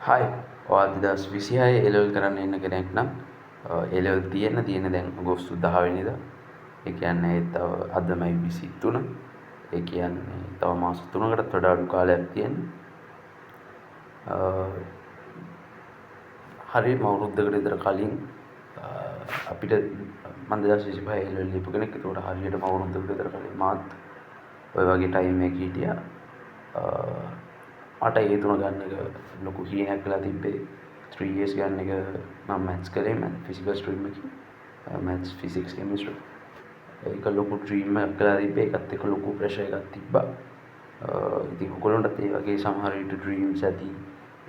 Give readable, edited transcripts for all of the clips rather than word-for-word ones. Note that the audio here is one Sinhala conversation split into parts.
හායි ඔයා 2026 එලෙවල් කරන්න එන්න කෙනෙක් නම් එලෙවල් තියෙන දැන් අගෝස්තු 10 වෙනිදා. ඒ කියන්නේ තව අදමයි 23. ඒ කියන්නේ තව මාස 3කටත් වඩා අඩු කාලයක් තියෙනවා. හරියටම අවුරුද්දකට විතර කලින් අපිට මම 2025 එලෙවල් ලියපු කෙනෙක්. ඒකට හරියටම අවුරුද්දකට විතර කලින් මාත් ඔය වගේ ටයිම් එකක හිටියා. මට ඒ තුන ගන්න එක ලොකු හීනයක් වෙලා තිබ්බේ. 3 years ගන්න එක මම මැත්ස් කළේ ෆිසිකල් ස්ට්‍රීම් එකකින්. Maths physics chemistry. ඒක ලොකු ඩ්‍රීම් එකක් වෙලා තිබ්බේ. ඒකත් එක්ක ලොකු ප්‍රෙෂර් එකක් තිබ්බා. ඉතින් ඔයගොල්ලන්ටත් ඒ වගේ සමහර විට ඩ්‍රීම්ස් ඇති.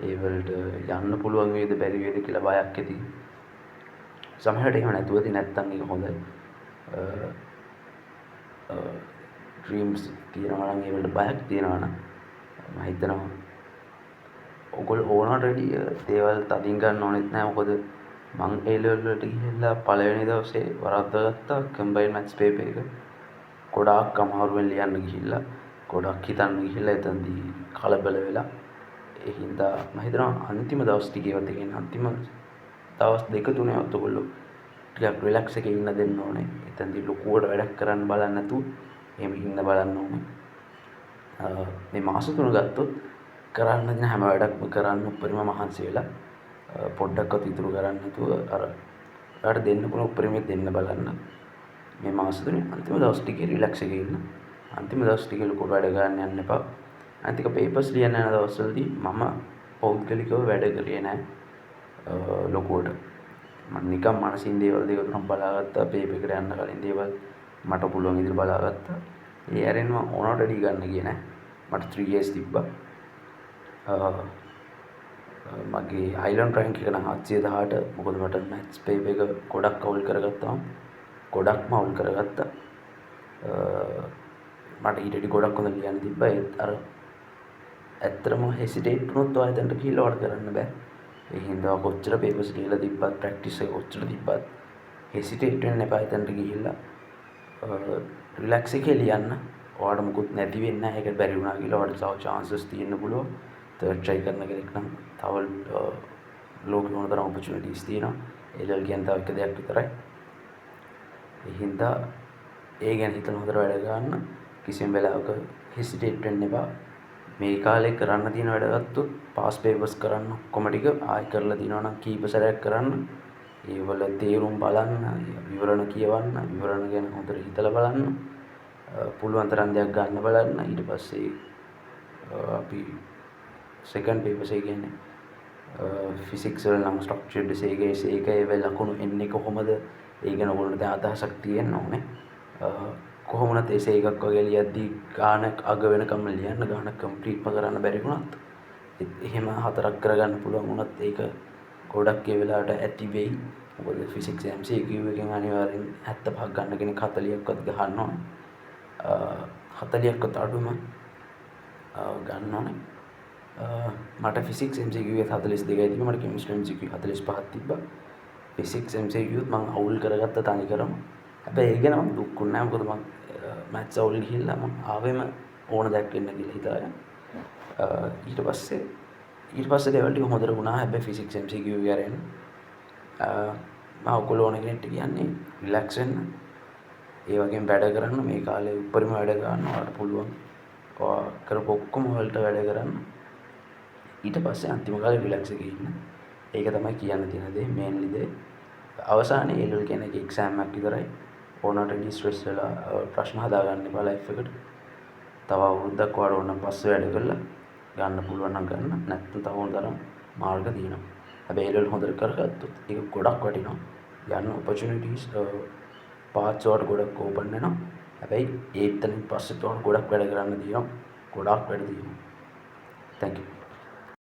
ඒ වලට යන්න පුළුවන් වේද බැරි වේද කියලා බයක් ඇති. සමහරට එහෙම නැතුවදී නැත්තම් ඒක හොඳයි. ඩ්‍රීම්ස් තියෙනවා නම් ඒ වලට බයක් තියෙනවා නම් මම හිතනවා ඔයගොල්ලෝ ඕනට වැඩිය දේවල් තදින් ගන්න ඕනෙත් නැහැ. මොකද මං ඒ ලෙවල් වලට ගිහිල්ලා පළවෙනි දවසේ වරද්දාගත්තා කම්බයින්ඩ් මැත්ස් පේපර් එක. ගොඩාක් අමාරුවෙන් ලියන්න ගිහිල්ලා ගොඩක් හිතන්න ගිහිල්ලා එතනදී කලබල වෙලා ඒ හින්දා මම හිතනවා අන්තිම දවස් ටිකේවත් ඒ කියන්නේ අන්තිම දවස් දෙක තුනේවත් ඔයගොල්ලෝ ටිකක් රිලැක්ස් එකේ ඉන්න දෙන්න ඕනේ. එතනදී ලොකුවට වැඩක් කරන්න බලන්න නැතුව එහෙම ඉන්න බලන්න ඕනේ. මේ මාස 3 ගත්තොත් කරන්න දෙන හැම වැඩක්ම කරන්න උපරිම මහන්සි වෙලා පොඩ්ඩක්වත් ඉතුරු කරන්නේ නැතුව අර ඔයාලට දෙන්න පුළුවන් උපරිමයෙන් දෙන්න බලන්න. මේ මාස 3 අන්තිම දවස් ටිකේ රිලැක්ස් එකේ ඉන්න. අන්තිම දවස් ටිකේ ලොකු වැඩ ගන්න යන්න එපා. අනිත් එක පේපර්ස් ලියන්න යන දවස්වලදී මම පෞද්ගලිකව වැඩ කරේ නැහැ ලොකුවට. මම නිකන් මානසින් දේවල් දෙක තුනක් බලාගත්තා. පේපර් එකට යන්න කලින් දේවල් මට පුළුවන් විදිහට බලාගත්තා. ඒ ඇරෙන්න මම ඕනට වැඩි ගන්න ගියේ නැහැ. මට 3 years තිබ්බා. මගේ අයිලන්ඩ් රැන්ක් එක නම් 718. මොකද මට මැත්ස් පේපර් එක ගොඩක් අවුල් කරගත්තා. ගොඩක්ම අවුල් කරගත්තා. මට ඊට වඩා ගොඩක් හොඳ ලියන්න තිබ්බා. ඒත් අර ඇත්තටම හෙසිටේට් වුණොත් ඔය එතනට ගිහිල්ලා වඩ කරන්න බෑ. ඒ හින්දා කොච්චර පේපර්ස් ලියලා තිබ්බත් ප්‍රැක්ටිස් එක කොච්චර තිබ්බත් හෙසිටේට් වෙන්න එපා. එතනට ගිහිල්ලා රිලැක්ස් එකේ ලියන්න. ඔයාලට මුකුත් නැති වෙන්නේ නැහැ. ඒකට බැරි වුණා කියලා ඔයාලට තව chances තියෙන්න පුළුවන්. තර්ඩ් try කරන කෙනෙක් නම් තව ලෝකෙ මොන තරම් opportunities තියෙනවා. එලල් කියන්නේ තව එක දෙයක් විතරයි. ඒ හින්දා ඒ ගැන හිතන හොඳට වැඩ ගන්න. කිසිම වෙලාවක hesitate වෙන්න එපා. මේ කාලේ කරන්න තියෙන වැඩ ගත්තොත් පාස් පේපර්ස් කරන්න ඔක්කොම ටික ආයෙ කරලා දිනනවා නම් කීප සැරයක් කරන්න. ඒවල තේරුම් බලන්න, විවරණ කියවන්න, විවරණ ගැන හොඳට හිතලා බලන්න. පුළුවන් තරම් දෙයක් ගන්න බලන්න. ඊට පස්සේ අපි සෙකන්ඩ් පේපර්ස් එක කියන්නේ ෆිසික්ස් වල නම් ස්ට්‍රක්චර්ඩ් ඒකේ ලකුණු එන්නේ කොහොමද? ඒ ගැන ඔයගොල්ලන්ට දැන් අදහසක් තියෙන්න ඕනේ. කොහොමුණත් ඒ එකක් වගේ ලියද්දී ගානක් අග වෙනකම් ලියන්න ගානක් කම්ප්ලීට්ම කරන්න බැරි වුණත් එහෙම 4ක් කරගන්න පුළුවන් වුණත් ඒක ගොඩක් ඒ වෙලාවට ඇති වෙයි. මොකද ෆිසික්ස් MCQ එකෙන් අනිවාර්යෙන් 75ක් ගන්න කෙනෙක් 40ක්වත් ගහන්න ඕනේ. 40ක්වත් අඩුම ගන්න ඕනේ. මට ෆිසික්ස් MCQ 42යි තිබ්බා. මට කෙමිස්ට්‍රි MCQ 45ක් තිබ්බා. ෆිසික්ස් MCQ ත් මම අවුල් කරගත්ත තනි කරම. හැබැයි ඒ ගැන මම දුක් වුණේ නැහැ. මොකද මම මැත්ස් අවුල් ගිහිල්ලා මම ආවෙම ඕන දෙයක් වෙන්න කියලා හිතාගෙන. ඊට පස්සේ දේවල් ටික හොඳට වුණා. හැබැයි ෆිසික්ස් MCQ ගැරෙන්න මම ඔයගොල්ලෝ ඕන කෙනෙක්ට කියන්නේ රිලැක්ස් වෙන්න. ඒ වගේම වැඩ කරන්න. මේ කාලේ උඩරිම වැඩ ගන්න ඔයාලට පුළුවන්. ඔයා කරපු ඔක්කොම වලට වැඩ කරන්න. ඊට පස්සේ අන්තිම කාලේ රිලැක්ස් එකේ ඉන්න. ඒක තමයි කියන්න තියෙන දේ මේන්ලි දේ. අවසානයේ එල්එල් කියන එක එක්සෑම් එකක් විතරයි. ඕනට වැඩි ස්ට්‍රෙස් වෙලා ප්‍රශ්න හදාගන්න එපා ලයිෆ් එකට. තව අවුරුද්දක් ඔයාලා ඕන පස්සේ වැඩ කරලා ගන්න පුළුවන් නම් ගන්න. නැත්නම් තව ඕන තරම් මාර්ග තියෙනවා. හැබැයි එල්එල් හොඳට කරගත්තොත් ඒක ගොඩක් වටිනවා. යන්න opportunities පාත්ස් වලට ගොඩක් ඕපන් වෙනවා. හැබැයි ඒතනින් පස්සේ තව ගොඩක් වැඩ කරන්න තියෙනවා. ගොඩක් වැඩ තියෙනවා. Thank you.